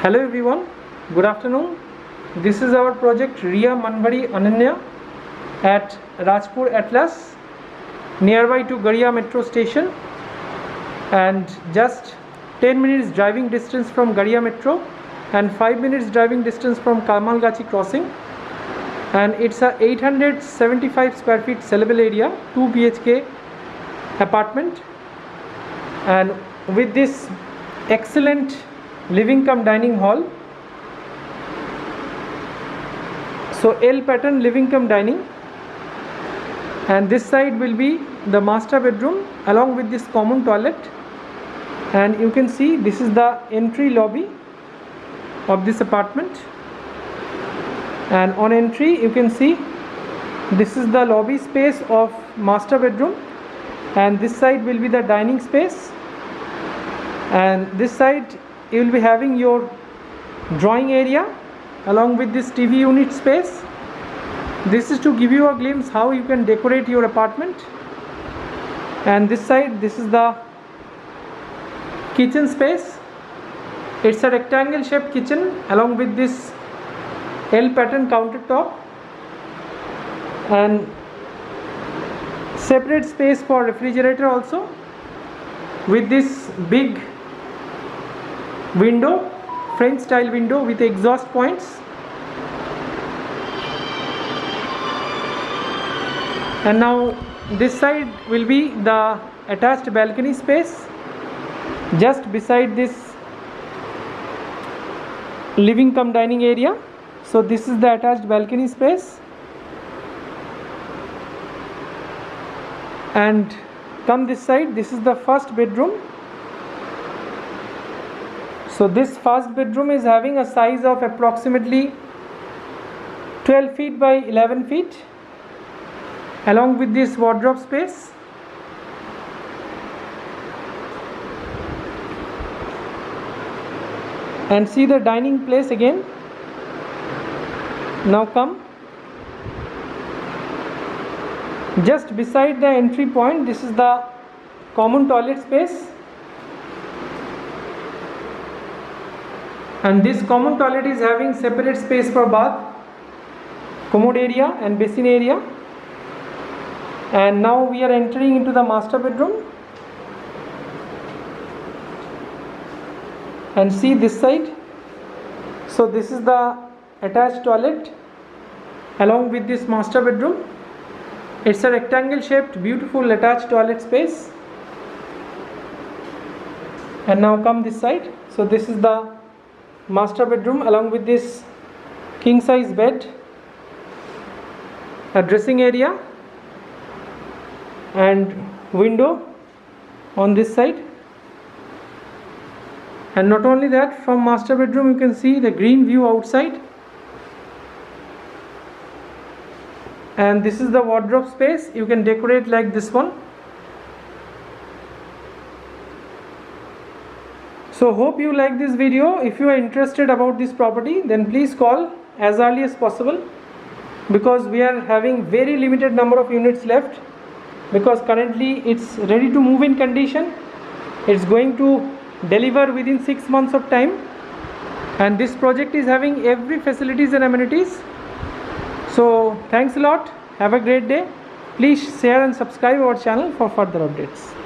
Hello everyone, good afternoon. This is our project Ria Manbari Ananya at Rajpur Atlas, nearby to Garia metro station, and just 10 minutes driving distance from Garia metro and 5 minutes driving distance from Kamalgachi crossing. And it's a 875 square feet sellable area, 2 BHK apartment, and with this excellent living cum dining hall. So L pattern living cum dining, and this side will be the master bedroom along with this common toilet. And you can see this is the entry lobby of this apartment, and on entry you can see this is the lobby space of master bedroom, and this side will be the dining space, and this side you will be having your drawing area along with this TV unit space. This is to give you a glimpse how you can decorate your apartment. And this side, this is the kitchen space. It's a rectangle shaped kitchen along with this L pattern countertop, and separate space for refrigerator also, with this big window, French style window with exhaust points. And now this side will be the attached balcony space just beside this living cum dining area. So this is the attached balcony space, and come this side, this is the first bedroom. So this first bedroom is having a size of approximately 12 feet by 11 feet along with this wardrobe space. And see the dining place again. Now come just beside the entry point, this is the common toilet space, and this common toilet is having separate space for bath, commode area and basin area. And now we are entering into the master bedroom, and see this side. So this is the attached toilet along with this master bedroom. It's a rectangle shaped beautiful attached toilet space. And now come this side. So this is the master bedroom along with this king size bed, a dressing area and window on this side. And not only that, from master bedroom you can see the green view outside. And this is the wardrobe space. You can decorate like this one. So hope you like this video. If you are interested about this property, then please call as early as possible, because we are having very limited number of units left, because currently it's ready to move in condition. It's going to deliver within 6 months of time, and this project is having every facilities and amenities. So thanks a lot. Have a great day. Please share and subscribe our channel for further updates.